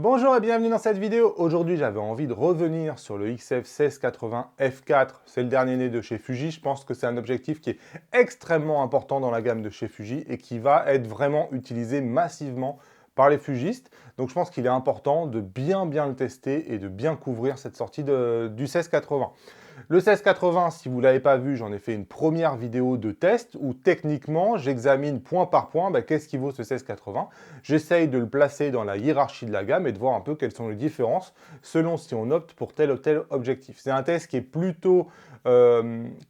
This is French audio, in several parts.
Bonjour et bienvenue dans cette vidéo. Aujourd'hui, j'avais envie de revenir sur le XF1680 F4. C'est le dernier né de chez Fuji. Je pense que c'est un objectif qui est extrêmement important dans la gamme de chez Fuji et qui va être vraiment utilisé massivement par les fugistes. Donc je pense qu'il est important de bien le tester et de bien couvrir cette sortie du 1680. Le 1680, si vous ne l'avez pas vu, j'en ai fait une première vidéo de test où techniquement, j'examine point par point qu'est-ce qui vaut ce 1680. J'essaye de le placer dans la hiérarchie de la gamme et de voir un peu quelles sont les différences selon si on opte pour tel ou tel objectif. C'est un test qui est plutôt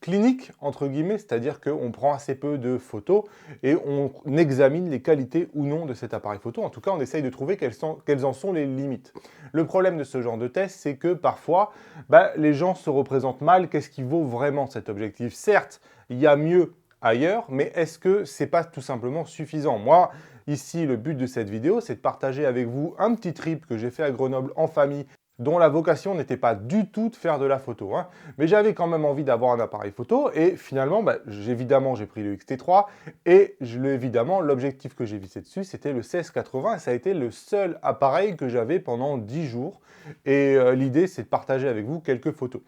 clinique, entre guillemets, c'est-à-dire qu'on prend assez peu de photos et on examine les qualités ou non de cet appareil photo. En tout cas, on essaye de trouver quelles en sont les limites. Le problème de ce genre de test, c'est que parfois, les gens se représentent mal qu'est-ce qui vaut vraiment cet objectif. Certes, il y a mieux ailleurs, mais est-ce que c'est pas tout simplement suffisant? Moi, ici, le but de cette vidéo, c'est de partager avec vous un petit trip que j'ai fait à Grenoble en famille, dont la vocation n'était pas du tout de faire de la photo. Mais j'avais quand même envie d'avoir un appareil photo, et finalement, évidemment, j'ai pris le X-T3, et évidemment, l'objectif que j'ai visé dessus, c'était le 1680, et ça a été le seul appareil que j'avais pendant 10 jours, et l'idée, c'est de partager avec vous quelques photos.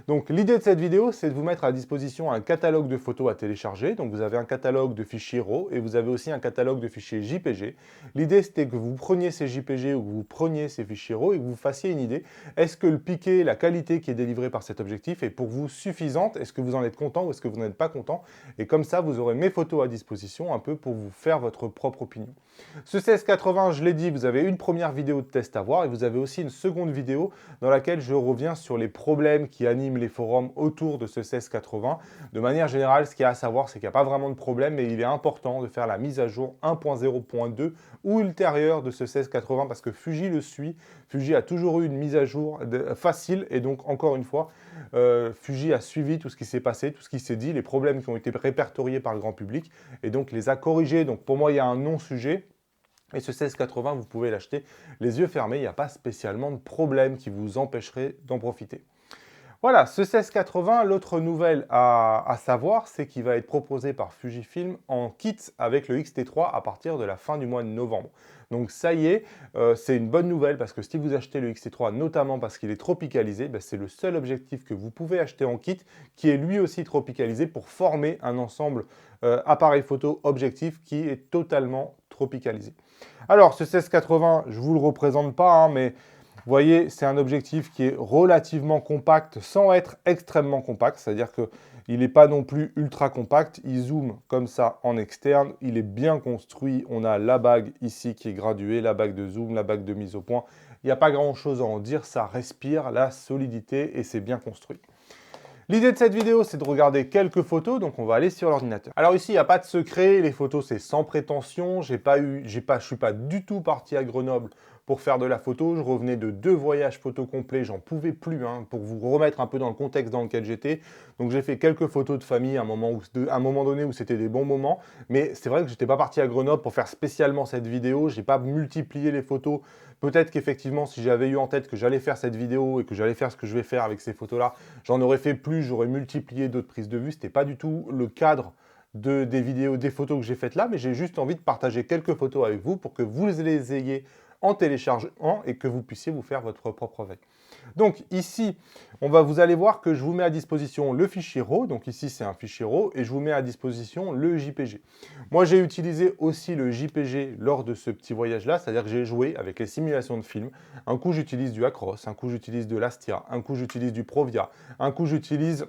Donc l'idée de cette vidéo, c'est de vous mettre à disposition un catalogue de photos à télécharger. Donc vous avez un catalogue de fichiers RAW et vous avez aussi un catalogue de fichiers JPG. L'idée, c'était que vous preniez ces JPG ou que vous preniez ces fichiers RAW et que vous fassiez une idée. Est-ce que le piqué, la qualité qui est délivrée par cet objectif est pour vous suffisante? Est-ce que vous en êtes content ou est-ce que vous n'êtes pas content? Et comme ça, vous aurez mes photos à disposition un peu pour vous faire votre propre opinion. Ce 1680, je l'ai dit, vous avez une première vidéo de test à voir et vous avez aussi une seconde vidéo dans laquelle je reviens sur les problèmes qui animent les forums autour de ce 1680. De manière générale, ce qu'il y a à savoir, c'est qu'il n'y a pas vraiment de problème, mais il est important de faire la mise à jour 1.0.2 ou ultérieure de ce 1680 parce que Fuji le suit. Fuji a toujours eu une mise à jour facile et donc, encore une fois, Fuji a suivi tout ce qui s'est passé, tout ce qui s'est dit, les problèmes qui ont été répertoriés par le grand public et donc les a corrigés. Donc, pour moi, il y a un non-sujet. Et ce 1680, vous pouvez l'acheter les yeux fermés, il n'y a pas spécialement de problème qui vous empêcherait d'en profiter. Voilà, ce 1680, l'autre nouvelle à savoir, c'est qu'il va être proposé par Fujifilm en kit avec le X-T3 à partir de la fin du mois de novembre. Donc ça y est, c'est une bonne nouvelle parce que si vous achetez le X-T3, notamment parce qu'il est tropicalisé, c'est le seul objectif que vous pouvez acheter en kit qui est lui aussi tropicalisé pour former un ensemble appareil photo objectif qui est totalement tropicalisé. Alors ce 1680, je ne vous le représente pas, mais vous voyez, c'est un objectif qui est relativement compact sans être extrêmement compact, c'est-à-dire qu'il n'est pas non plus ultra compact, il zoome comme ça en externe, il est bien construit, on a la bague ici qui est graduée, la bague de zoom, la bague de mise au point, il n'y a pas grand-chose à en dire, ça respire la solidité et c'est bien construit. L'idée de cette vidéo, c'est de regarder quelques photos, donc on va aller sur l'ordinateur. Alors ici, il n'y a pas de secret, les photos, c'est sans prétention. Je ne suis pas du tout parti à Grenoble pour faire de la photo. Je revenais de 2 voyages photos complets, j'en pouvais plus, pour vous remettre un peu dans le contexte dans lequel j'étais. Donc j'ai fait quelques photos de famille à un moment donné où c'était des bons moments. Mais c'est vrai que je n'étais pas parti à Grenoble pour faire spécialement cette vidéo. Je n'ai pas multiplié les photos. Peut-être qu'effectivement, si j'avais eu en tête que j'allais faire cette vidéo et que j'allais faire ce que je vais faire avec ces photos-là, j'en aurais fait plus, j'aurais multiplié d'autres prises de vue. Ce n'était pas du tout le cadre des vidéos, des photos que j'ai faites là, mais j'ai juste envie de partager quelques photos avec vous pour que vous les ayez en téléchargement et que vous puissiez vous faire votre propre veille. Donc ici, vous allez voir que je vous mets à disposition le fichier RAW. Donc ici, c'est un fichier RAW et je vous mets à disposition le JPG. Moi, j'ai utilisé aussi le JPG lors de ce petit voyage-là, c'est-à-dire que j'ai joué avec les simulations de films. Un coup, j'utilise du Acros, un coup, j'utilise de l'Astia, un coup, j'utilise du Provia, un coup, j'utilise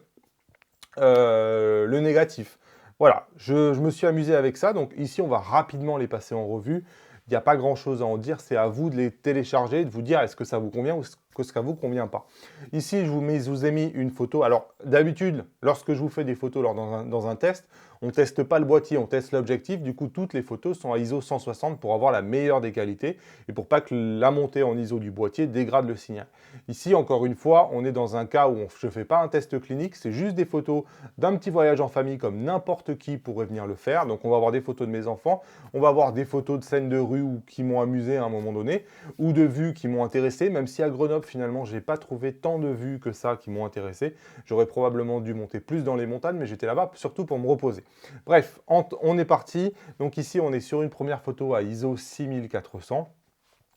le négatif. Voilà, je me suis amusé avec ça. Donc ici, on va rapidement les passer en revue. Il n'y a pas grand-chose à en dire. C'est à vous de les télécharger, de vous dire est-ce que ça vous convient ou est-ce que ça ne vous convient pas. Ici, je vous ai mis une photo. Alors, d'habitude, lorsque je vous fais des photos dans un test, on ne teste pas le boîtier, on teste l'objectif. Du coup, toutes les photos sont à ISO 160 pour avoir la meilleure des qualités et pour pas que la montée en ISO du boîtier dégrade le signal. Ici, encore une fois, on est dans un cas où je ne fais pas un test clinique, c'est juste des photos d'un petit voyage en famille comme n'importe qui pourrait venir le faire. Donc, on va avoir des photos de mes enfants, on va avoir des photos de scènes de rue ou qui m'ont amusé à un moment donné, ou de vues qui m'ont intéressé, même si à Grenoble, finalement, je n'ai pas trouvé tant de vues que ça qui m'ont intéressé. J'aurais probablement dû monter plus dans les montagnes, mais j'étais là-bas surtout pour me reposer. Bref, on est parti. Donc ici, on est sur une première photo à ISO 6400.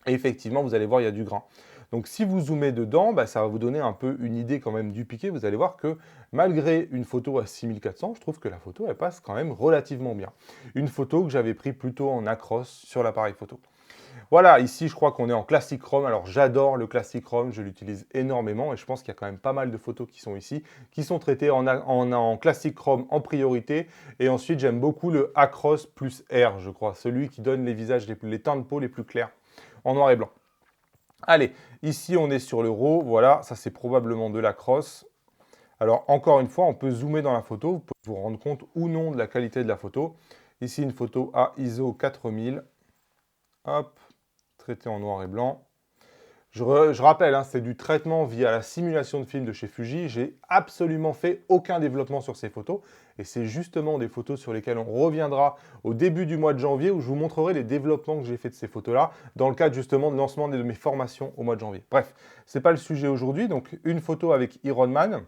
Et effectivement, vous allez voir, il y a du grain. Donc si vous zoomez dedans, bah, ça va vous donner un peu une idée quand même du piqué. Vous allez voir que malgré une photo à 6400, je trouve que la photo, elle passe quand même relativement bien. Une photo que j'avais pris plutôt en across sur l'appareil photo. Voilà, ici, je crois qu'on est en Classic Chrome. Alors, j'adore le Classic Chrome, je l'utilise énormément et je pense qu'il y a quand même pas mal de photos qui sont ici, qui sont traitées en Classic Chrome en priorité. Et ensuite, j'aime beaucoup le Acros plus R, je crois, celui qui donne les visages, les teintes de peau les plus clairs, en noir et blanc. Allez, ici, on est sur le RAW. Voilà, ça, c'est probablement de l'Acros. Alors, encore une fois, on peut zoomer dans la photo. Vous pouvez vous rendre compte ou non de la qualité de la photo. Ici, une photo à ISO 4000. Hop, traité en noir et blanc. Je rappelle, hein, c'est du traitement via la simulation de film de chez Fuji. J'ai absolument fait aucun développement sur ces photos. Et c'est justement des photos sur lesquelles on reviendra au début du mois de janvier où je vous montrerai les développements que j'ai fait de ces photos-là dans le cadre justement de lancement de mes formations au mois de janvier. Bref, ce n'est pas le sujet aujourd'hui. Donc, une photo avec Iron Man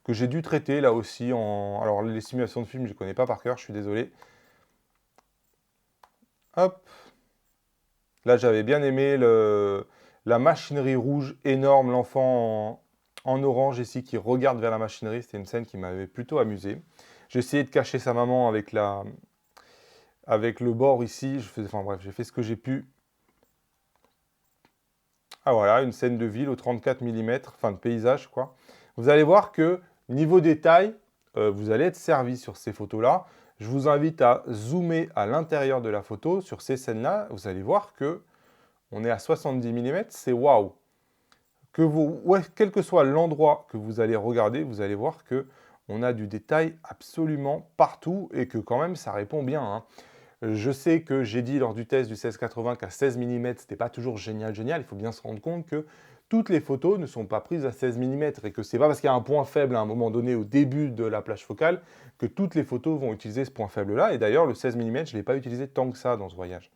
que j'ai dû traiter là aussi en... Alors, les simulations de film, je ne connais pas par cœur, je suis désolé. Hop. Là, j'avais bien aimé la machinerie rouge énorme, l'enfant en orange ici qui regarde vers la machinerie. C'était une scène qui m'avait plutôt amusé. J'ai essayé de cacher sa maman avec le bord ici. Enfin bref, j'ai fait ce que j'ai pu. Ah voilà, une scène de ville au 34 mm, enfin de paysage quoi. Vous allez voir que niveau détail, vous allez être servi sur ces photos-là. Je vous invite à zoomer à l'intérieur de la photo sur ces scènes-là. Vous allez voir que on est à 70 mm, c'est waouh. Quel que soit l'endroit que vous allez regarder, vous allez voir que on a du détail absolument partout et que quand même ça répond bien, hein. Je sais que j'ai dit lors du test du 1680 qu'à 16 mm, ce n'était pas toujours génial. Il faut bien se rendre compte que toutes les photos ne sont pas prises à 16 mm et que ce n'est pas parce qu'il y a un point faible à un moment donné au début de la plage focale que toutes les photos vont utiliser ce point faible-là. Et d'ailleurs, le 16 mm, je ne l'ai pas utilisé tant que ça dans ce voyage.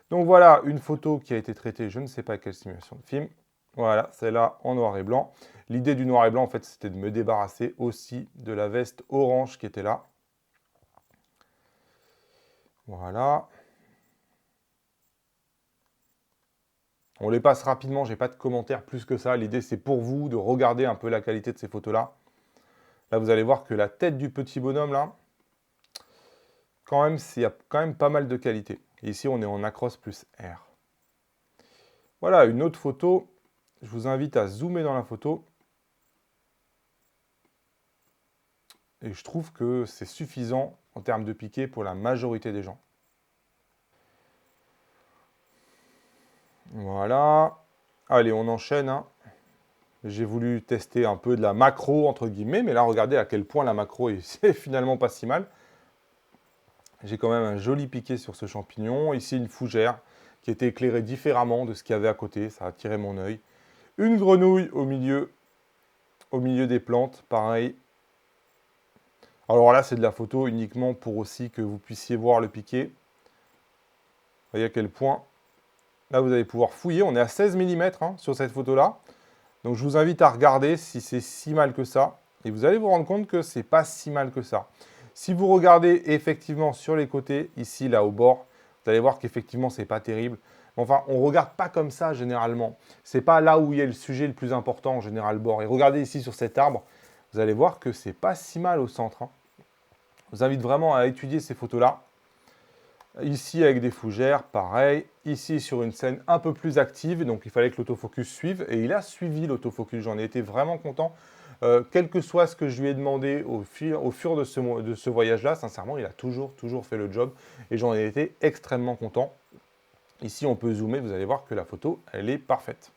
Donc voilà, une photo qui a été traitée, je ne sais pas quelle simulation de film. Voilà, celle-là en noir et blanc. L'idée du noir et blanc, en fait, c'était de me débarrasser aussi de la veste orange qui était là. Voilà. On les passe rapidement, j'ai pas de commentaires plus que ça. L'idée, c'est pour vous de regarder un peu la qualité de ces photos-là. Là, vous allez voir que la tête du petit bonhomme, là, quand même, il y a quand même pas mal de qualité. Et ici, on est en Acros plus R. Voilà, une autre photo. Je vous invite à zoomer dans la photo. Et je trouve que c'est suffisant en termes de piqué pour la majorité des gens. Voilà. Allez, on enchaîne, hein. J'ai voulu tester un peu de la macro, entre guillemets, mais là, regardez à quel point la macro est finalement pas si mal. J'ai quand même un joli piqué sur ce champignon. Ici, une fougère qui était éclairée différemment de ce qu'il y avait à côté. Ça a attiré mon œil. Une grenouille au milieu des plantes, pareil. Alors là, c'est de la photo uniquement pour aussi que vous puissiez voir le piqué. Vous voyez à quel point. Là, vous allez pouvoir fouiller. On est à 16 mm hein, sur cette photo-là. Donc, je vous invite à regarder si c'est si mal que ça. Et vous allez vous rendre compte que c'est pas si mal que ça. Si vous regardez effectivement sur les côtés, ici, là, au bord, vous allez voir qu'effectivement, c'est pas terrible. Enfin, on ne regarde pas comme ça généralement. C'est pas là où il y a le sujet le plus important en général, le bord. Et regardez ici sur cet arbre, vous allez voir que c'est pas si mal au centre, hein. Je vous invite vraiment à étudier ces photos-là. Ici, avec des fougères, pareil. Ici, sur une scène un peu plus active, donc il fallait que l'autofocus suive. Et il a suivi l'autofocus, j'en ai été vraiment content. Quel que soit ce que je lui ai demandé au fur de ce voyage-là, sincèrement, il a toujours fait le job. Et j'en ai été extrêmement content. Ici, on peut zoomer, vous allez voir que la photo, elle est parfaite.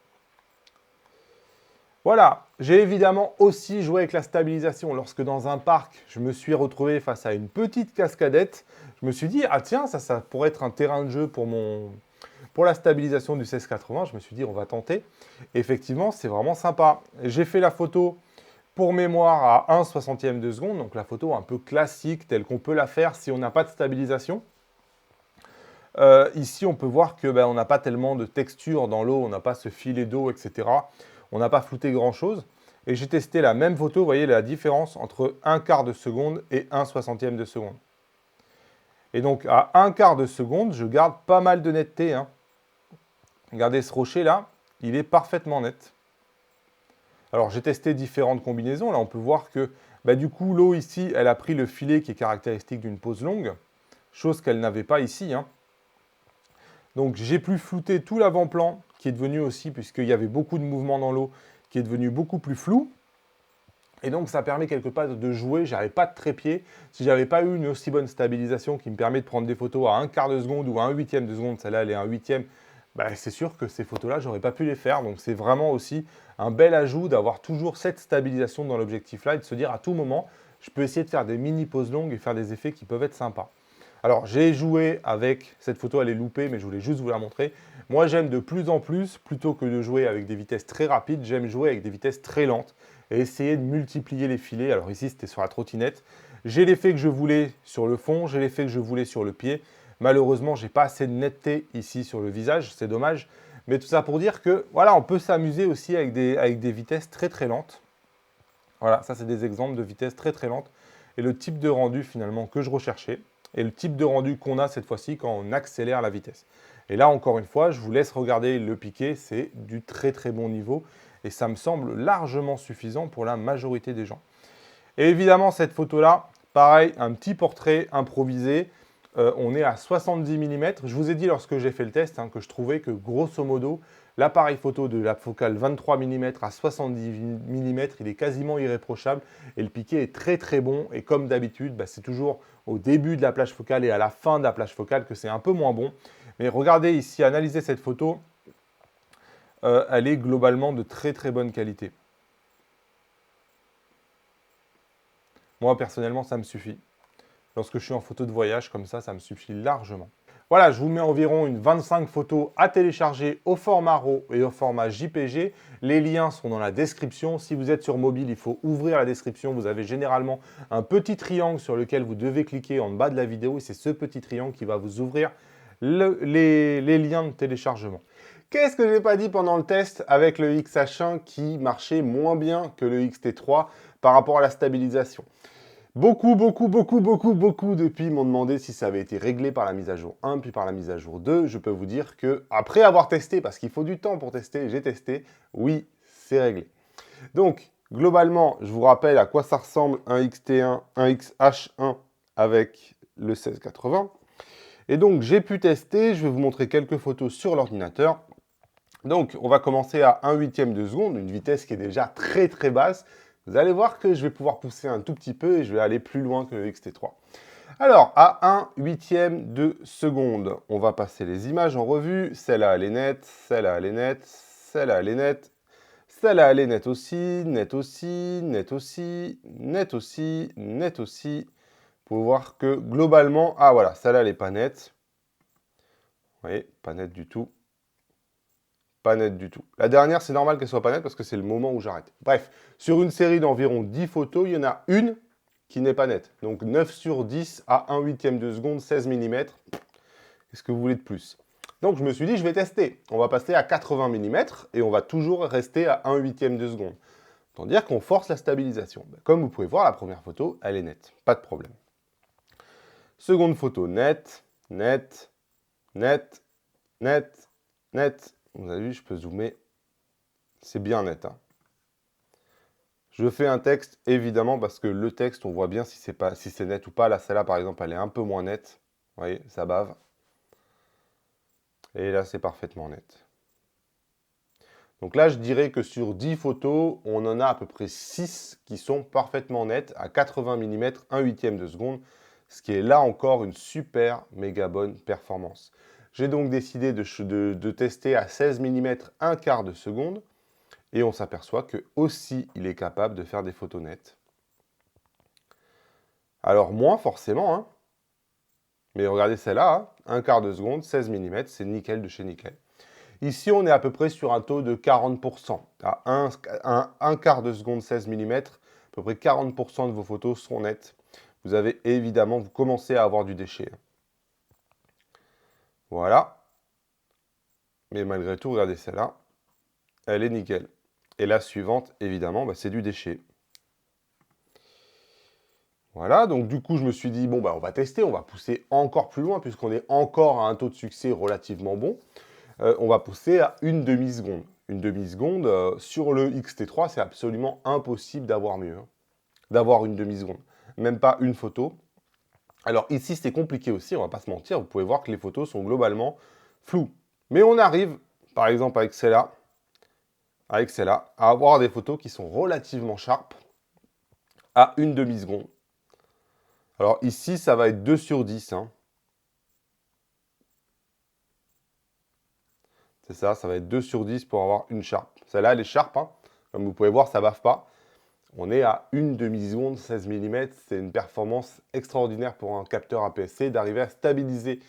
Voilà, j'ai évidemment aussi joué avec la stabilisation. Lorsque dans un parc, je me suis retrouvé face à une petite cascadette, je me suis dit, ah tiens, ça pourrait être un terrain de jeu pour la stabilisation du 1680. Je me suis dit, on va tenter. Et effectivement, c'est vraiment sympa. J'ai fait la photo pour mémoire à 1/60e de seconde, donc la photo un peu classique, telle qu'on peut la faire si on n'a pas de stabilisation. Ici, on peut voir que on n'a pas tellement de texture dans l'eau, on n'a pas ce filet d'eau, etc. On n'a pas flouté grand-chose. Et j'ai testé la même photo, vous voyez la différence entre 1/4 de seconde et 1/60e de seconde. Et donc, à 1/4 de seconde, je garde pas mal de netteté, hein. Regardez ce rocher là, il est parfaitement net. Alors j'ai testé différentes combinaisons, là on peut voir que du coup l'eau ici, elle a pris le filet qui est caractéristique d'une pose longue, chose qu'elle n'avait pas ici, hein. Donc j'ai pu flouter tout l'avant-plan qui est devenu aussi, puisqu'il y avait beaucoup de mouvements dans l'eau, qui est devenu beaucoup plus flou. Et donc ça permet quelque part de jouer, j'avais pas de trépied. Si j'avais pas eu une aussi bonne stabilisation qui me permet de prendre des photos à un quart de seconde ou à un huitième de seconde, celle-là elle est à un huitième, c'est sûr que ces photos-là, j'aurais pas pu les faire. Donc c'est vraiment aussi un bel ajout d'avoir toujours cette stabilisation dans l'objectif-là et de se dire à tout moment, je peux essayer de faire des mini pauses longues et faire des effets qui peuvent être sympas. Alors, j'ai joué avec, cette photo elle est loupée, mais je voulais juste vous la montrer. Moi, j'aime de plus en plus, plutôt que de jouer avec des vitesses très rapides, j'aime jouer avec des vitesses très lentes et essayer de multiplier les filets. Alors ici, c'était sur la trottinette. J'ai l'effet que je voulais sur le fond, j'ai l'effet que je voulais sur le pied. Malheureusement, j'ai pas assez de netteté ici sur le visage, c'est dommage. Mais tout ça pour dire que, voilà, on peut s'amuser aussi avec des vitesses très très lentes. Voilà, ça c'est des exemples de vitesses très très lentes. Et le type de rendu finalement que je recherchais. Et le type de rendu qu'on a cette fois-ci quand on accélère la vitesse. Et là, encore une fois, je vous laisse regarder le piqué, c'est du très très bon niveau. Et ça me semble largement suffisant pour la majorité des gens. Et évidemment, cette photo-là, pareil, un petit portrait improvisé. On est à 70 mm. Je vous ai dit lorsque j'ai fait le test que je trouvais que grosso modo, l'appareil photo de la focale 23 mm à 70 mm, il est quasiment irréprochable. Et le piqué est très très bon. Et comme d'habitude, c'est toujours au début de la plage focale et à la fin de la plage focale que c'est un peu moins bon. Mais regardez ici, analysez cette photo. Elle est globalement de très très bonne qualité. Moi, personnellement, ça me suffit. Lorsque je suis en photo de voyage, comme ça me suffit largement. Voilà, je vous mets environ une 25 photos à télécharger au format RAW et au format JPG. Les liens sont dans la description. Si vous êtes sur mobile, il faut ouvrir la description. Vous avez généralement un petit triangle sur lequel vous devez cliquer en bas de la vidéo. Et c'est ce petit triangle qui va vous ouvrir les liens de téléchargement. Qu'est-ce que je n'ai pas dit pendant le test avec le XH1 qui marchait moins bien que le XT3 par rapport à la stabilisation? Beaucoup depuis m'ont demandé si ça avait été réglé par la mise à jour 1, puis par la mise à jour 2. Je peux vous dire que, après avoir testé, parce qu'il faut du temps pour tester, j'ai testé, oui, c'est réglé. Donc, globalement, je vous rappelle à quoi ça ressemble un XT1, un XH1 avec le 1680. Et donc, j'ai pu tester, je vais vous montrer quelques photos sur l'ordinateur. Donc, on va commencer à 1/8 de seconde, une vitesse qui est déjà très très basse. Vous allez voir que je vais pouvoir pousser un tout petit peu et je vais aller plus loin que le XT3. Alors, à 1/8 de seconde, on va passer les images en revue. Celle-là, elle est nette, celle-là, elle est nette, celle-là, elle est nette, celle-là, elle est nette aussi, nette aussi, nette aussi, nette aussi, nette aussi. Pour voir que globalement, ah voilà, celle-là, elle n'est pas nette. Vous voyez, pas nette du tout. Pas nette du tout. La dernière, c'est normal qu'elle soit pas nette parce que c'est le moment où j'arrête. Bref, sur une série d'environ 10 photos, il y en a une qui n'est pas nette. Donc 9 sur 10 à 1/8 de seconde, 16 mm. Qu'est-ce que vous voulez de plus? Donc je me suis dit, je vais tester. On va passer à 80 mm et on va toujours rester à 1/8 de seconde. Autant dire qu'on force la stabilisation. Comme vous pouvez voir, la première photo, elle est nette. Pas de problème. Seconde photo, nette, nette, nette, nette, nette. Vous avez vu, je peux zoomer. C'est bien net. Je fais un texte, évidemment, parce que le texte, on voit bien si c'est net ou pas. Là, celle-là, par exemple, elle est un peu moins nette. Vous voyez, ça bave. Et là, c'est parfaitement net. Donc là, je dirais que sur 10 photos, on en a à peu près 6 qui sont parfaitement nettes à 80 mm, 1/8 de seconde, ce qui est là encore une super méga bonne performance. J'ai donc décidé de tester à 16 mm, un quart de seconde, et on s'aperçoit que aussi il est capable de faire des photos nettes. Alors moins forcément, mais regardez celle-là, un quart de seconde, 16 mm, c'est nickel de chez nickel. Ici, on est à peu près sur un taux de 40%. À un quart de seconde, 16 mm, à peu près 40% de vos photos seront nettes. Vous avez évidemment, vous commencez à avoir du déchet. Voilà. Mais malgré tout, regardez celle-là. Elle est nickel. Et la suivante, évidemment, c'est du déchet. Voilà, donc du coup, je me suis dit, bon, on va tester, on va pousser encore plus loin, puisqu'on est encore à un taux de succès relativement bon. on va pousser à une demi-seconde. Une demi-seconde, sur le XT3, c'est absolument impossible d'avoir mieux, hein, d'avoir une demi-seconde. Même pas une photo. Alors ici, c'est compliqué aussi, on va pas se mentir. Vous pouvez voir que les photos sont globalement floues. Mais on arrive, par exemple avec celle-là, à avoir des photos qui sont relativement sharp à une demi-seconde. Alors ici, ça va être 2 sur 10. Hein. C'est ça, ça va être 2 sur 10 pour avoir une sharp. Celle-là, elle est sharp. Hein. Comme vous pouvez voir, ça ne baffe pas. On est à une demi-seconde, 16 mm. C'est une performance extraordinaire pour un capteur APS-C d'arriver à stabiliser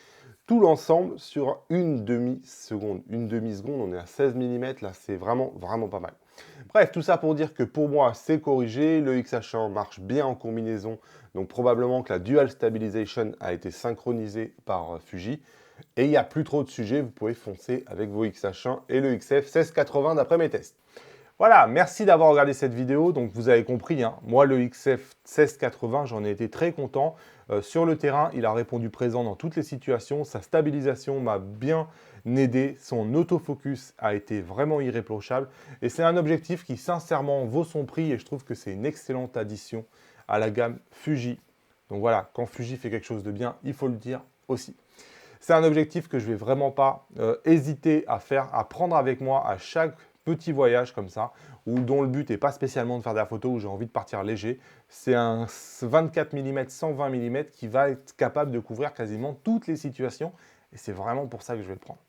tout l'ensemble sur une demi-seconde. Une demi-seconde, on est à 16 mm. Là, c'est vraiment, vraiment pas mal. Bref, tout ça pour dire que pour moi, c'est corrigé. Le XH1 marche bien en combinaison. Donc probablement que la Dual Stabilization a été synchronisée par Fuji. Et il n'y a plus trop de sujets, vous pouvez foncer avec vos XH1 et le XF 1680 d'après mes tests. Voilà, merci d'avoir regardé cette vidéo. Donc vous avez compris, hein, moi le XF 1680, j'en ai été très content. Sur le terrain, il a répondu présent dans toutes les situations. Sa stabilisation m'a bien aidé. Son autofocus a été vraiment irréprochable. Et c'est un objectif qui sincèrement vaut son prix et je trouve que c'est une excellente addition à la gamme Fuji. Donc voilà, quand Fuji fait quelque chose de bien, il faut le dire aussi. C'est un objectif que je ne vais vraiment pas hésiter à faire, à prendre avec moi à chaque petit voyage comme ça, dont le but n'est pas spécialement de faire de la photo, où j'ai envie de partir léger. C'est un 24 mm, 120 mm qui va être capable de couvrir quasiment toutes les situations. Et c'est vraiment pour ça que je vais le prendre.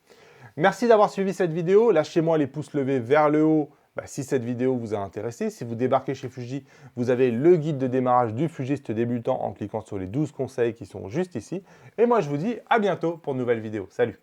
Merci d'avoir suivi cette vidéo. Lâchez-moi les pouces levés vers le haut si cette vidéo vous a intéressé. Si vous débarquez chez Fuji, vous avez le guide de démarrage du fugiste débutant en cliquant sur les 12 conseils qui sont juste ici. Et moi, je vous dis à bientôt pour de nouvelles vidéos. Salut!